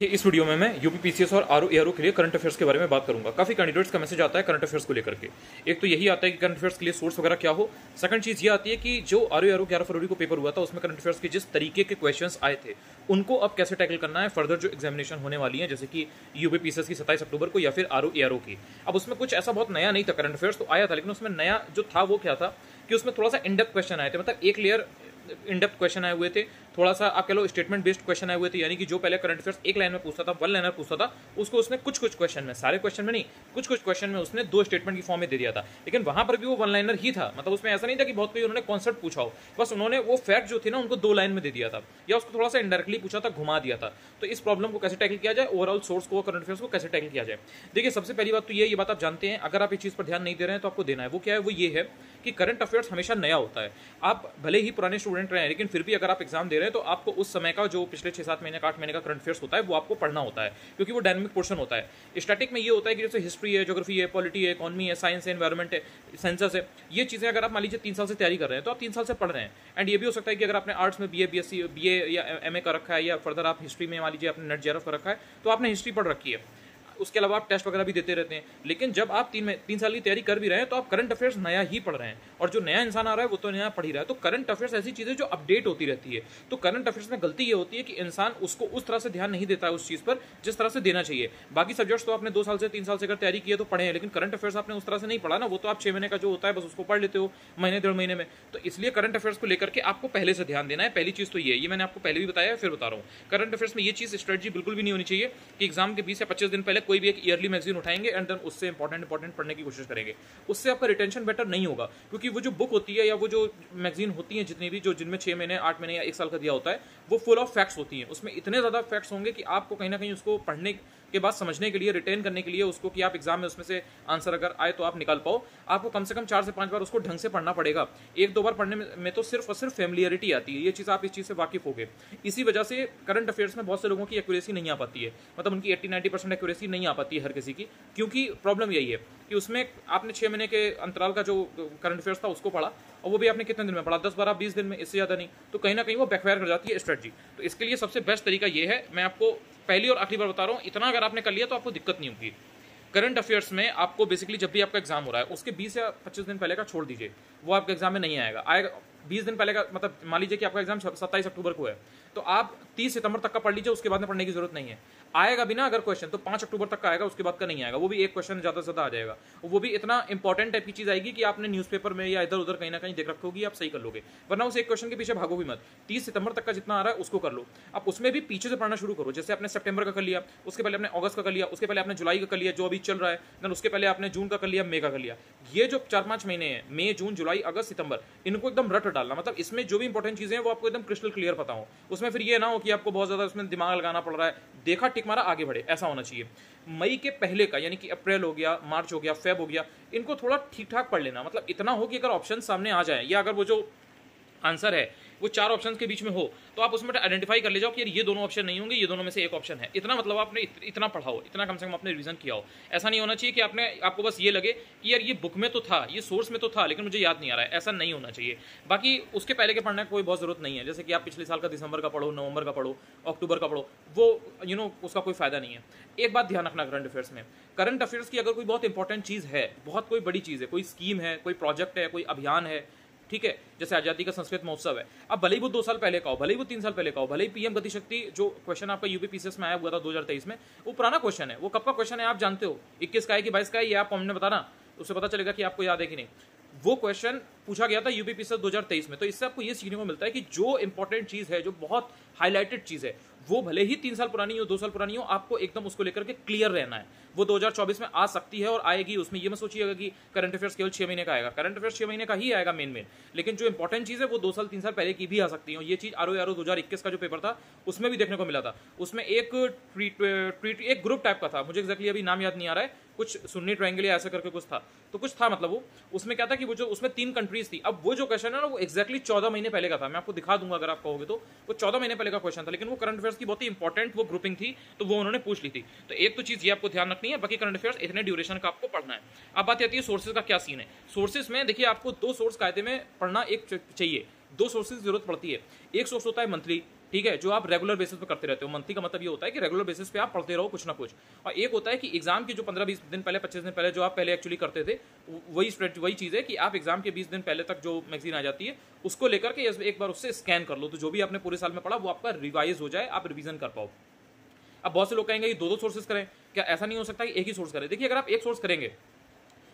इस वीडियो में मैं यूपी पीसीएस और आरओ एआरओ के लिए करंट अफेयर्स के बारे में बात करूंगा। काफी कैंडिडेट्स का मैसेज आता है करंट अफेयर्स को लेकर के। एक तो यही आता है कि करंट अफेयर्स के लिए सोर्स वगैरह क्या हो। सेकंड चीज ये आती है कि जो आरओ एआरओ 11 फरवरी को पेपर हुआ था उसमें करंट अफेयर्स के जिस तरीके के क्वेश्चंस आए थे उनको अब कैसे टैकल करना है फर्दर जो एग्जामिनेशन होने वाली है, जैसे कि यूपी पीसीएस की 27 अक्टूबर को या फिर आरओ एआरओ की। अब उसमें कुछ ऐसा बहुत नया नहीं था, करंट अफेयर्स तो आया था लेकिन उसमें नया जो था वो क्या था कि उसमें थोड़ा सा इनडेप्थ क्वेश्चन आए थे, मतलब एक लेयर इनडेप्थ क्वेश्चन आए हुए थे। थोड़ा सा आप कह लो स्टेटमेंट बेस्ड क्वेश्चन आए हुए थे, यानी कि जो पहले करंट अफेयर्स एक लाइन में पूछता था, वन लाइनर पूछता था, उसको उसने कुछ कुछ क्वेश्चन में, सारे क्वेश्चन में नहीं, कुछ कुछ क्वेश्चन में उसने दो स्टेटमेंट की फॉर्म में दे दिया था। लेकिन वहां पर भी वो वन लाइनर ही था, मतलब उसमें ऐसा नहीं था कि बहुत कोई उन्होंने कॉन्सेप्ट पूछा हो, बस उन्होंने वो फैक्ट जो थे ना उनको दो लाइन में दे दिया था या उसको थोड़ा सा इनडायरेक्टली पूछा था, घुमा दिया था। तो इस प्रॉब्लम को कैसे टैकल किया जाए, ओवरऑल सोर्स को, करंट अफेयर्स को कैसे टैकल किया जाए। देखिए सबसे पहली बात तो ये बात आप जानते हैं, अगर आप इस चीज पर ध्यान नहीं दे रहे हैं तो आपको देना है। वो क्या है, वो ये है कि करंट अफेयर्स हमेशा नया होता है। आप भले ही पुराने स्टूडेंट रहे हैं लेकिन फिर भी अगर आप एग्जाम दे रहे हैं तो आपको उस समय का जो पिछले 6-7 महीने का 8 महीने का करंट अफेयर्स होता है वो आपको पढ़ना होता है, क्योंकि वो डायनामिक पोर्शन होता है। स्टैटिक में ये होता है कि जैसे हिस्ट्री है, ज्योग्राफी है, पॉलिटी है, इकोनॉमी है, साइंस है, एनवायरमेंट है, सेंसस है, ये चीजें अगर आप मान लीजिए 3 साल से तैयारी कर रहे हैं तो आप 3 साल से पढ़ रहे हैं। एंड ये भी हो सकता है कि अगर आपने आर्ट्स में बीए, बीएससी, बीए या एमए कर रखा है या फर्दर आप हिस्ट्री में मान लीजिए आपने नेट जेआरएफ कर रखा है तो आपने हिस्ट्री पढ़ रखी है, उसके अलावा आप टेस्ट वगैरह भी देते रहते हैं। लेकिन जब आप 3 साल की तैयारी कर भी रहे हैं तो आप करंट अफेयर्स नया ही पढ़ रहे हैं, और जो नया इंसान आ रहा है वो तो नया पढ़ ही रहा है। तो करंट अफेयर्स ऐसी चीज है जो अपडेट होती रहती है। तो करंट अफेयर्स में गलती ये होती है कि इंसान उसको उस तरह से ध्यान नहीं देता है उस चीज पर जिस तरह से देना चाहिए। बाकी सब्जेक्ट्स तो आपने 2 साल से 3 साल से अगर तैयारी की है तो पढ़े हैं, लेकिन करंट अफेयर्स आपने उस तरह से नहीं पढ़ा ना, वो तो आप 6 महीने का जो होता है बस उसको पढ़ लेते हो, महीने 1.5 महीने में। तो इसलिए करंट अफेयर्स को लेकर के आपको पहले से ध्यान देना है। पहली चीज तो ये मैंने आपको पहले भी बताया, फिर बता रहा हूँ। करंट अफेयर्स में ये चीज स्ट्रेटजी बिल्कुल भी नहीं होनी चाहिए कि एग्जाम के 20 या 25 दिन पहले कोई भी एक ईयरली मैगजीन उठाएंगे एंड देन उससे इंपॉर्टेंट पढ़ने की कोशिश करेंगे। उससे आपका रिटेंशन बेटर नहीं होगा, क्योंकि वो जो बुक होती है या वो जो मैगजीन होती है जितनी भी, जो जिनमें 6 महीने, 8 महीने या 1 साल का दिया होता है, वो फुल ऑफ फैक्ट्स होती हैं। उसमें इतने ज्यादा फैक्ट्स होंगे कि आपको कहीं ना कहीं उसको पढ़ने के बाद समझने के लिए, रिटेन करने के लिए उसको, कि आप एग्जाम में उसमें से आंसर अगर आए तो आप निकाल पाओ, आपको कम से कम 4 से 5 बार उसको ढंग से पढ़ना पड़ेगा। 1-2 बार पढ़ने में तो सिर्फ और सिर्फ फेमिलियरिटी आती है। ये चीज आप इस चीज से वाकिफ होगे। इसी वजह से करंट अफेयर्स में बहुत से लोगों की एक्यूरेसी नहीं आ पाती है, मतलब उनकी 80-90% एक्यूरेसी नहीं आ पाती है हर किसी की, क्योंकि प्रॉब्लम यही है कि उसमें आपने 6 महीने के अंतराल का जो करंट अफेयर्स था उसको पढ़ा, और वो भी आपने कितने दिन में पढ़ा, 10, 12, 20 दिन में, इससे ज्यादा नहीं। तो कहीं ना कहीं वो बैकफायर कर जाती है स्ट्रेटजी। तो इसके लिए सबसे बेस्ट तरीका ये है, मैं आपको पहली और आखिरी बार बता रहा हूं, इतना अगर आपने कर लिया तो आपको दिक्कत नहीं होगी। करंट अफेयर्स में आपको बेसिकली जब भी आपका एग्जाम हो रहा है उसके 20 या 25 दिन पहले का छोड़ दीजिए, वो आपके एग्जाम में नहीं आएगा। 20 दिन पहले का मतलब मान लीजिए कि आपका एग्जाम 27 अक्टूबर को है, तो आप 30 सितंबर तक का पढ़ लीजिए, उसके बाद में पढ़ने की जरूरत नहीं है। आएगा भी ना अगर क्वेश्चन तो 5 अक्टूबर तक का आएगा, उसके बाद का नहीं आएगा। वो भी एक क्वेश्चन ज्यादा से ज्यादा आ जाएगा, वो भी इतना इंपॉर्टेंट टाइप की चीज आएगी कि आपने न्यूज़पेपर में या इधर उधर कहीं ना कहीं देख रखी होगी, आप सही कर लोगे। वरना उस एक क्वेश्चन के पीछे भागो भी मत। 30 सितंबर तक का जितना आ रहा है उसको कर लो। आप उसमें भी पीछे से पढ़ना शुरू करो। जैसे आपने सितंबर का कर लिया, उसके पहले आपने अगस्त का कर लिया, उसके पहले आपने जुलाई का कर लिया जो अभी चल रहा है, देन उसके पहले आपने जून का कर लिया, मई का कर लिया। ये जो 4-5 महीने हैं, मई, जून, जुलाई, अगस्त, सितंबर, इनको एकदम रट डालना, मतलब इसमें जो भी इंपॉर्टेंट चीजें हैं वो आपको एकदम क्रिस्टल क्लियर पता हो। उसमें फिर ये ना हो कि आपको बहुत ज्यादा उसमें दिमाग लगाना पड़ रहा है, देखा टिक मारा आगे बढ़े, ऐसा होना चाहिए। मई के पहले का यानी कि अप्रैल हो गया, मार्च हो गया, फेब हो गया, इनको थोड़ा ठीक ठाक पढ़ लेना। मतलब इतना हो कि अगर ऑप्शन सामने आ जाए या अगर वो जो आंसर है वो 4 ऑप्शन के बीच में हो तो आप उसमें आइडेंटिफाई कर ले जाओ कि यार ये दोनों ऑप्शन नहीं होंगे, ये दोनों में से एक ऑप्शन है। इतना मतलब आपने इतना पढ़ा हो, इतना कम से कम आपने रिवीजन किया हो। ऐसा नहीं होना चाहिए कि आपको बस ये लगे कि यार ये बुक में तो था, ये सोर्स में तो था, लेकिन मुझे याद नहीं आ रहा है। ऐसा नहीं होना चाहिए। बाकी उसके पहले के पढ़ने की कोई बहुत जरूरत नहीं है। जैसे कि आप पिछले साल का दिसंबर का पढ़ो, नवंबर का पढ़ो, अक्टूबर का पढ़ो, वो उसका कोई फायदा नहीं है। एक बात ध्यान रखना करंट अफेयर्स में, करंट अफेयर्स की अगर कोई बहुत इंपॉर्टेंट चीज है, बहुत कोई बड़ी चीज है, कोई स्कीम है, कोई प्रोजेक्ट है, कोई अभियान है, ठीक है, जैसे आजादी का संस्कृत महोत्सव है, अब भले ही वो 2 साल पहले का हो, भले ही वो 3 साल पहले का हो, भले ही पीएम गति शक्ति जो क्वेश्चन आपका यूपी पीसीएस में आया हुआ था 2023 में, वो पुराना क्वेश्चन है। वो कब का क्वेश्चन है आप जानते हो, 21 का है कि 22 का है, ये आप कमेंट में बताना, उससे पता चलेगा कि आपको याद है कि नहीं। वो क्वेश्चन पूछा गया था यूपी पीसीएस 2023 में। तो इससे आपको ये सीखने को मिलता है कि जो इंपॉर्टेंट चीज है, जो बहुत हाईलाइटेड चीज है, वो भले ही 3 साल पुरानी हो, 2 साल पुरानी हो, आपको एकदम उसको लेकर के क्लियर रहना है। वो 2024 में आ सकती है और आएगी, उसमें ये मत सोचिएगा कि करंट अफेयर्स केवल 6 महीने का आएगा। करंट अफेयर्स 6 महीने का ही आएगा मेन, लेकिन जो इंपॉर्टेंट चीज है वो 2 साल 3 साल पहले की भी आ सकती है। ये चीज आरओ 2021 का जो पेपर था उसमें भी देखने को मिला था। उसमें एक ट्वीट एक ग्रुप टाइप का था, मुझे एक्जैक्टली अभी नाम याद नहीं आ रहा है, कुछ सुन्नी ट्रायंगल या ऐसा करके कुछ था, तो कुछ था मतलब वो उसमें क्या था कि वो जो उसमें 3 कंट्रीज थी। अब वो जो क्वेश्चन है ना वो एक्जैक्टली 14 महीने पहले का था। मैं आपको दिखा दूंगा अगर आप कहोगे तो, वो 14 महीने पहले का क्वेश्चन था, लेकिन वो करंट अफेयर्स की बहुत ही इंपॉर्टेंट वो ग्रुपिंग थी, तो वो उन्होंने पूछ ली थी। तो एक तो चीज ये आपको ध्यान रखनी है, बाकी करंट अफेयर्स इतने ड्यूरेशन का आपको पढ़ना है। अब बात आती है सोर्सेज का क्या सीन है। सोर्सेज में देखिए आपको 2 सोर्स कायदे में पढ़ना एक चाहिए, 2 सोर्सेज की जरूरत पड़ती है। एक सोर्स होता है मंथली, ठीक है, जो आप रेगुलर बेसिस पे करते रहते हो। मंथली का मतलब ये होता है कि रेगुलर बेसिस पे आप पढ़ते रहो कुछ ना कुछ। और एक होता है कि एग्जाम की जो 15-20 दिन पहले, 25 दिन पहले जो आप पहले एक्चुअली करते थे, वही चीज़ है कि आप एग्जाम के 20 दिन पहले तक जो मैगजीन आ जाती है उसको लेकर के एक बार उससे स्कैन कर लो, तो जो भी आपने पूरे साल में पढ़ा वो आपका रिवाइज हो जाए, आप रिवीजन कर पाओ। अब बहुत से लोग कहेंगे कि दो सोर्सेज करें, क्या ऐसा नहीं हो सकता कि एक ही सोर्स करें? देखिए, अगर आप एक सोर्स करेंगे,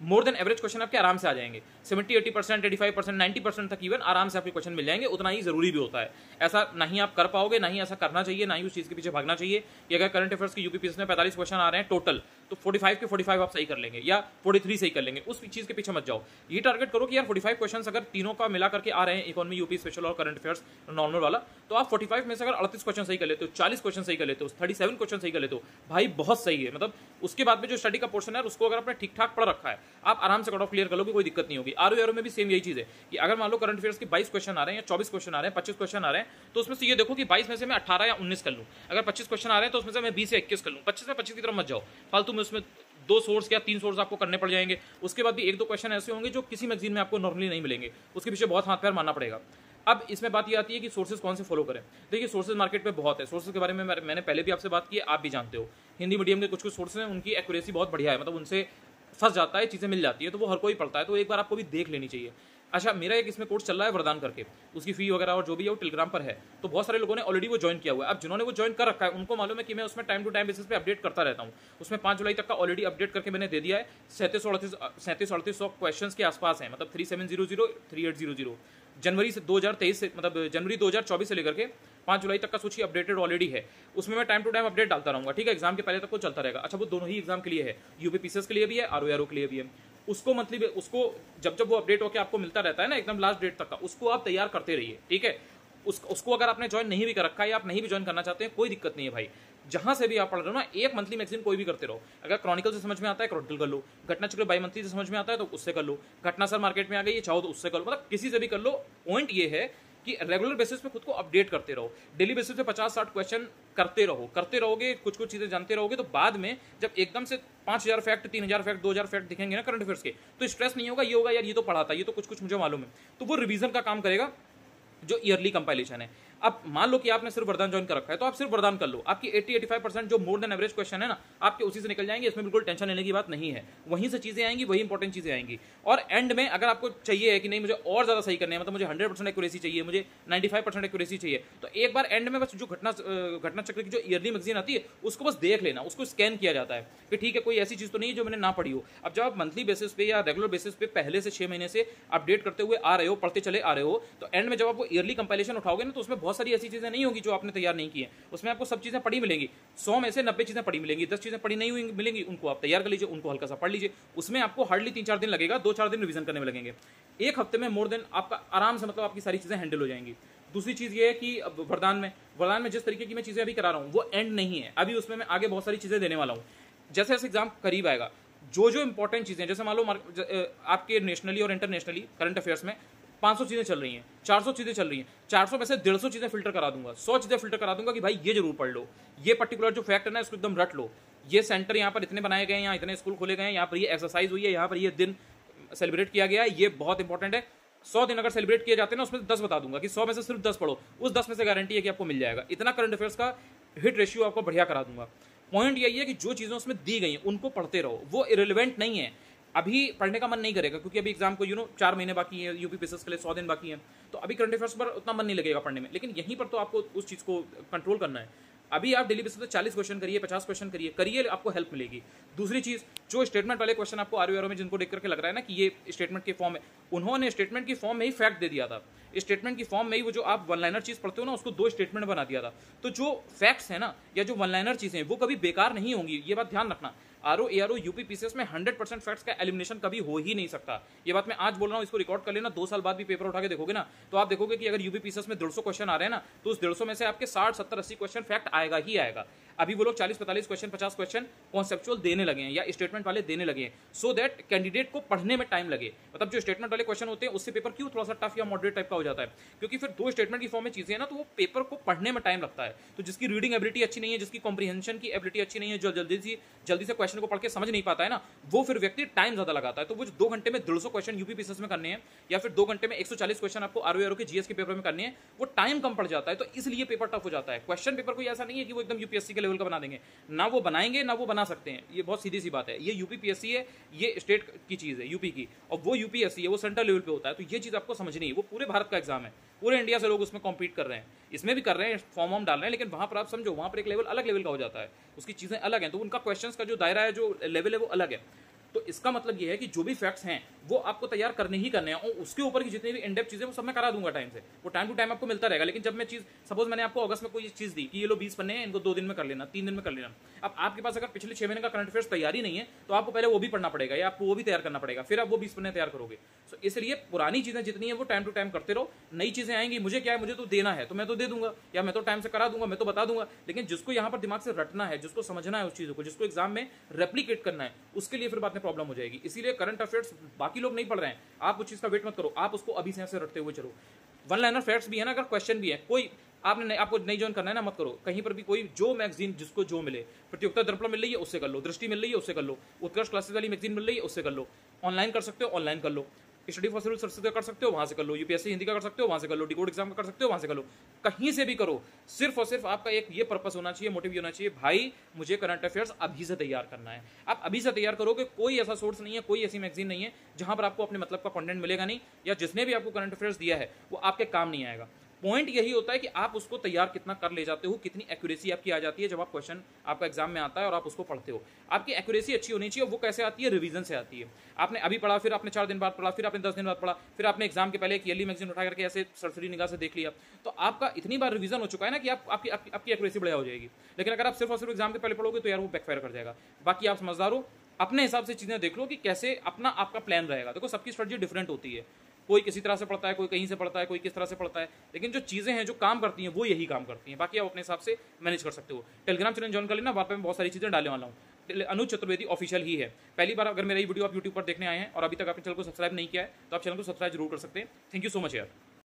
मोर देन एवरेज क्वेश्चन आपके आराम से आ जाएंगे। 70-80%, 85%, 90% तक इवन आराम से आपके क्वेश्चन मिल जाएंगे। उतना ही जरूरी भी होता है। ऐसा नहीं आप कर पाओगे, ना ही ऐसा करना चाहिए, ना ही उस चीज के पीछे भागना चाहिए कि अगर करंट अफेयर्स की यूपीपीएससी में 45 क्वेश्चन आ रहे हैं टोटल, तो 45 के 45 आप सही कर लेंगे या 43 सही कर लेंगे, उस चीज के पीछे मत जाओ। ये टारगेट करो कि यार 45 क्वेश्चन अगर तीनों का मिला करके आ रहे हैं, इकोनॉमी, यूपी स्पेशल और करंट अफेयर्स नॉर्मल वाला, तो आप 45 में से अगर 38 क्वेश्चन सही कर लेते हो, 40 क्वेश्चन सही कर लेते हो, 37 क्वेश्चन सही कर लेते हो, भाई बहुत सही है। मतलब उसके बाद में जो स्टडी का पोर्शन है उसको अगर आपने ठीक ठाक पढ़ रखा है, आप आराम से कट ऑफ क्लियर कर लोगे, कोई दिक्कत नहीं होगी। आरओ में भी सेम यही चीज है कि अगर मान लो करंट अफेयर्स के 22 क्वेश्चन आ रहे हैं या 24 क्वेश्चन आ रहे हैं, 25 क्वेश्चन आ रहे हैं, तो उसमें से ये देखो कि 22 में से मैं 18 या 19 कर लूं। अगर 25 क्वेश्चन आ रहे हैं तो उसमें से मैं 20 या 21 कर लूं। 25 में 25 की तरफ मत जाओ, फालतू में उसमें 2 सोर्स या 3 सोर्स आपको करने पड़ जाएंगे। उसके बाद भी 1-2 क्वेश्चन ऐसे होंगे जो किसी मैगजीन में आपको नॉर्मली नहीं मिलेंगे, उसके पीछे बहुत हाथ पैर मारना पड़ेगा। अब इसमें बात ये आती है कि सोर्सेज कौन से फॉलो करें। देखिए, सोर्सेज मार्केट में बहुत है। सोर्सेज के बारे में मैंने पहले भी आपसे बात की है, आप भी जानते हो। हिंदी मीडियम के कुछ सोर्सेज हैं, उनकी एक्यूरेसी बहुत बढ़िया है, मतलब उनसे फंस जाता है, चीजें मिल जाती है, तो वो हर कोई पढ़ता है, तो एक बार आपको भी देख लेनी चाहिए। अच्छा, मेरा एक इसमें कोर्स चल रहा है वरदान करके, उसकी फी वगैरह और जो भी है वो टेलीग्राम पर है, तो बहुत सारे लोगों ने ऑलरेडी वो ज्वाइन किया हुआ है। अब जिन्होंने वो ज्वाइन कर रखा है उनको मालूम है कि मैं उसमें टाइम टू टाइम बेसिस पे अपडेट करता रहता हूँ। उसमें 5 जुलाई तक का ऑलरेडी अपडेट करके मैंने दे दिया है। 37-38 क्वेश्चन के आसपास है, मतलब 3700, 3800। जनवरी से 2023 से, मतलब जनवरी 2024 से लेकर के 5 जुलाई तक का सूची अपडेटेड ऑलरेडी है। उसमें मैं टाइम टू टाइम अपडेट डालता रहूंगा, ठीक है। एग्जाम के पहले तक वो चलता रहेगा। अच्छा, वो दोनों ही एग्जाम के लिए है, यूपीपीसीएस के लिए भी है, आरओ के लिए भी है। उसको मतलब उसको जब वो अपडेट होकर आपको मिलता रहता है ना एकदम लास्ट डेट तक का, उसको आप तैयार करते रहिए, ठीक है। उसको अगर आपने ज्वाइन नहीं भी कर रखा है या आप नहीं भी ज्वाइन करना चाहते हैं, कोई दिक्कत नहीं है भाई। जहां से भी आप पढ़ रहे हो ना, एक मंथली मैगजीन कोई भी करते रहो। अगर क्रॉनिकल से समझ में आता है क्रॉनिकल कर लो, घटना चक्र बाई मंथली से समझ में आता है तो उससे कर लो, घटना सर मार्केट में आ गई है चाहो तो उससे कर लो, मतलब किसी से भी कर लो। पॉइंट ये है कि रेगुलर बेसिस पे खुद को अपडेट करते रहो। डेली बेसिस पे 50-60 क्वेश्चन करते रहोगे, कुछ चीजें जानते रहोगे, तो बाद में जब एकदम से 5000 फैक्ट, 3000 फैक्ट, 2000 फैक्ट दिखेंगे ना करंट अफेयर्स के, तो स्ट्रेस नहीं होगा, ये होगा यार ये तो पढ़ा था, ये तो कुछ मुझे मालूम है, तो वो रिवीजन का काम करेगा जो ईयरली कंपाइलेशन है। अब मान लो कि आपने सिर्फ वरदान ज्वाइन कर रखा है, तो आप सिर्फ वरदान कर लो, आपकी 80-85% जो मोर देन एवरेज क्वेश्चन है ना, आपके उसी से निकल जाएंगे। इसमें बिल्कुल टेंशन लेने की बात नहीं है, वहीं से चीजें आएंगी, वही इंपॉर्टेंट चीजें आएंगी। और एंड में अगर आपको चाहिए है कि नहीं मुझे और ज्यादा सही करने है, मतलब मुझे 100% एक्यूरेसी चाहिए, मुझे 95% एक्यूरेसी चाहिए, तो एक बार एंड में बस जो घटना चक्र की जो ईयरली मैगजीन आती है उसको बस देख लेना, उसको स्कैन किया जाता है कि ठीक है कोई ऐसी चीज तो नहीं है जो मैंने ना पढ़ी हो। अब जब आप मंथली बेसिस पे या रेगुलर बेसिस पे पहले से 6 महीने से अपडेट करते हुए आ रहे हो, पढ़ते चले आ रहे हो, तो एंड में जब आप वो ईयरली कंपाइलेशन उठाओगे ना, तो उसमें बहुत सारी ऐसी चीजें नहीं होगी जो आपने तैयार नहीं की है। उसमें आपको सब चीजें पढ़ी मिलेंगी, 100 में से 90 चीजें पढ़ी मिलेंगी, 10 चीजें पढ़ी नहीं हुई मिलेंगी, उनको आप तैयार कर लीजिए, उनको हल्का सा पढ़ लीजिए। उसमें आपको हार्डली 3-4 दिन लगेगा, 2-4 दिन रिवीजन करने में लगेंगे। एक हफ्ते में मोर देन आपका आराम से, मतलब आपकी सारी चीजें हैंडल हो जाएंगी। दूसरी चीज ये है कि वरदान में जिस तरीके की मैं चीजें अभी करा रहा हूँ वो एंड नहीं है, अभी उसमें मैं आगे बहुत सारी चीजें देने वाला हूँ। जैसे जैसे एग्जाम करीब आएगा, जो इंपॉर्टेंट चीजें, जैसे मान लो आपके नेशनली और इंटरनेशनली करंट अफेयर्स में 500 चीजें चल रही हैं, 400 चीजें चल रही हैं, 400 में से 150 चीजें फिल्टर करा दूंगा, 100 चीजें फिल्टर करा दूंगा कि भाई ये जरूर पढ़ लो, ये पर्टिकुलर जो फैक्ट है ना इसको एकदम रट लो, ये सेंटर यहाँ पर इतने बनाए गए हैं, यहाँ इतने स्कूल खोले गए हैं, यहाँ पर ये एक्सरसाइज हुई है, यहाँ पर ये दिन सेलिब्रेट किया गया है, ये बहुत इंपॉर्टेंट है। 100 दिन अगर सेलिब्रेट किए जाते हैं ना, उसमें 10 बता दूंगा कि 100 में से सिर्फ 10 पढ़ो, उस 10 में से गारंटी है कि आपको मिल जाएगा। इतना करंट अफेयर्स का हिट रेशियो आपको बढ़िया करा दूंगा। पॉइंट यही है कि जो चीजें उसमें दी गई हैं उनको पढ़ते रहो, वो इरेलीवेंट नहीं है। अभी पढ़ने का मन नहीं करेगा क्योंकि अभी एग्जाम को 4 महीने बाकी है, यूपीपीएससी के लिए 100 दिन बाकी है, तो अभी करंट अफेयर्स पर उतना मन नहीं लगेगा पढ़ने में। लेकिन यहीं पर तो आपको उस चीज को कंट्रोल करना है। अभी आप डेली बेसिस पे 40 क्वेश्चन करिए, 50 क्वेश्चन करिए, आपको हेल्प मिलेगी। दूसरी चीज, जो स्टेटमेंट वाले क्वेश्चन आपको आरओ में जिनको देख करके लग रहा है ना कि ये स्टेटमेंट के फॉर्म में, उन्होंने स्टेटमेंट की फॉर्म में ही फैक्ट दे दिया था। स्टेटमेंट की फॉर्म में ही वो जो आप वन लाइनर चीज पढ़ते हो ना, उसको 2 स्टेटमेंट बना दिया था। तो जो फैक्ट्स है ना या जो वन लाइनर चीजें हैं वो कभी बेकार नहीं होंगी, ये बात ध्यान रखना। आरओ यूपीपीसीएस में 100% फैक्ट्स का एलिमिनेशन कभी हो ही नहीं सकता। ये बात मैं आज बोल रहा हूँ, इसको रिकॉर्ड कर लेना, 2 साल बाद भी पेपर उठा के देखोगे ना, तो आप देखोगे कि अगर यूपीपीसीएस में 150 क्वेश्चन आ रहे हैं ना, तो उस 150 में से आपके 60, 70, 80 क्वेश्चन फैक्ट आएगा ही आएगा। अभी वो लोग 40-45 क्वेश्चन, 50 क्वेश्चन कॉन्सेप्चुअल देने लगे हैं या स्टेटमेंट वाले देने लगे हैं, सो दैट कैंडिडेट को पढ़ने में टाइम लगे। मतलब जो स्टेटमेंट वाले क्वेश्चन होते हैं उससे पेपर क्यों थोड़ा सा टफ या मॉडरेट टाइप का हो जाता है, क्योंकि फिर दो स्टेटमेंट की फॉर्म में चीजें हैं ना, तो वो पेपर को पढ़ने में टाइम लगता है। तो जिसकी रीडिंग एबिलिटी अच्छी नहीं है, जिसकी कॉम्प्रिहेंशन की एबिलिटी अच्छी नहीं है, जो जल्दी से क्वेश्चन को पढ़ के समझ नहीं पाता है ना, वो फिर व्यक्ति टाइम ज्यादा लगाता है। तो वो 2 घंटे में 150 क्वेश्चन यूपीपीसीएस में करने हैं या फिर 2 घंटे में 140 क्वेश्चन आपको आरओ के जीएस के पेपर में करने हैं, वो टाइम कम पड़ जाता है। तो इसलिए पेपर टफ हो जाता है। क्वेश्चन पेपर कोई ऐसा नहीं है कि वो एकदम यूपीएससी के लेवल का बना देंगे, ना वो बनाएंगे ना वो बना सकते हैं। ये बहुत सीधी सी बात है। ये यूपीपीएससी है, ये स्टेट की चीज है यूपी की, और वो यूपीएससी है, वो सेंट्रल लेवल पे होता है। तो ये चीज आपको समझनी है। वो पूरे भारत का एग्जाम है, पूरे इंडिया से लोग उसमें कॉम्पीट कर रहे हैं, इसमें भी कर रहे हैं, फॉर्म डाल रहे हैं, लेकिन वहां पर आप समझो वहां पर एक लेवल अलग लेवल का हो जाता है, उसकी चीजें अलग हैं, तो उनका क्वेश्चंस का जो दायरा है, जो लेवल है, वो अलग है। तो इसका मतलब ये है कि जो भी फैक्ट्स हैं वो आपको तैयार करने ही करने हैं, और उसके ऊपर की जितनी भी इनडेप्थ चीजें वो सब मैं करा दूंगा टाइम से, वो टाइम टू टाइम आपको मिलता रहेगा। लेकिन जब मैं चीज, सपोज मैंने आपको अगस्त में कोई चीज दी कि ये लो 20 पन्ने हैं, इनको 2 दिन में कर लेना, 3 दिन में कर लेना। अब आपके पास अगर पिछले 6 महीने का करंट अफेयर्स तैयार ही नहीं है, तो आपको पहले वो भी पढ़ना पड़ेगा या आपको वो भी तैयार करना पड़ेगा, फिर आप वो 20 पन्ने तैयार करोगे। तो इसलिए पुरानी चीजें जितनी है वो टाइम टू टाइम करते रहो। नई चीजें आएंगी, मुझे क्या है, मुझे तो देना है तो मैं तो दे दूंगा, या मैं तो टाइम से करा दूंगा, मैं तो बता दूंगा। लेकिन जिसको यहाँ पर दिमाग से रटना है, जिसको समझना है उस चीजों को, जिसको एग्जाम में रेप्लीकेट करना है, उसके लिए फिर बाद में प्रॉब्लम हो जाएगी। इसीलिए करंट अफेयर्स बाकी लोग नहीं पढ़ रहे हैं, आप उस चीज का वेट मत करो, आप उसको अभी से रटते हुए चलो। वन लाइनर फैक्ट्स भी है ना, अगर क्वेश्चन भी है, कोई आपको नहीं ज्वाइन करना है ना, मत करो। कहीं पर भी कोई जो मैगजीन जिसको जो मिले, प्रतियोगिता दर्पण मिल रही है उससे कर लो, दृष्टि मिल रही है उससे कर लो, उत्कर्ष क्लासेस वाली मैगजीन मिल रही है उससे कर लो, ऑनलाइन कर सकते हो ऑनलाइन कर लो, स्टडी फॉर सिविल सर्विसेज कर सकते हो वहां से कर लो, यूपीएससी हिंदी का कर सकते हो वहां से कर लो, डिकोड एग्जाम का कर सकते हो वहां से कर लो, कहीं से भी करो। सिर्फ और सिर्फ आपका एक ये पर्पस होना चाहिए, मोटिव होना चाहिए, भाई मुझे करंट अफेयर्स अभी से तैयार करना है। आप अभी से तैयार करोगे, कोई ऐसा सोर्स नहीं है, कोई ऐसी मैगजीन नहीं है जहां पर आपको अपने मतलब का कंटेंट मिलेगा नहीं, या जिसने भी आपको करंट अफेयर्स दिया है वो आपके काम नहीं आएगा। पॉइंट यही होता है कि आप उसको तैयार कितना कर ले जाते हो, कितनी एक्यूरेसी आपकी आ जाती है जब आप क्वेश्चन आपका एग्जाम में आता है और आप उसको पढ़ते हो। आपकी एक्यूरेसी अच्छी होनी चाहिए, वो कैसे आती है, रिवीजन से आती है। आपने अभी पढ़ा, फिर आपने 4 दिन बाद पढ़ा, फिर आपने 10 दिन बाद पढ़ा, फिर आपने एग्जाम के पहले एक ईयरली मैगजीन उठा करके ऐसे सरसरी निगाह से देख लिया, तो आपका इतनी बार रिवीजन हो चुका है ना कि आपकी एक्यूरेसी बढ़िया हो जाएगी। लेकिन अगर आप सिर्फ और सिर्फ एग्जाम के पहले पढ़ोगे तो यार वो बैकफायर कर जाएगा। बाकी आप समझदार हो, अपने हिसाब से चीजें देख लो कि कैसे अपना आपका प्लान रहेगा। देखो सबकी स्ट्रेटजी डिफरेंट होती है, कोई किसी तरह से पढ़ता है, कोई कहीं से पढ़ता है, कोई किस तरह से पढ़ता है, लेकिन जो चीजें हैं जो काम करती हैं वो यही काम करती हैं। बाकी आप अपने हिसाब से मैनेज कर सकते हो। टेलीग्राम चैनल ज्वाइन कर लेना, वहाँ पे मैं बहुत सारी चीजें डालने वाला हूँ। अनुज चतुर्वेदी ऑफिशियल ही है। पहली बार अगर मेरा ये वीडियो आप यूट्यूब पर देखने आए हैं और अभी तक आपने चैनल को सब्सक्राइब नहीं किया है तो आप चैनल को सब्सक्राइब जरूर कर सकते हैं। थैंक यू सो मच यार।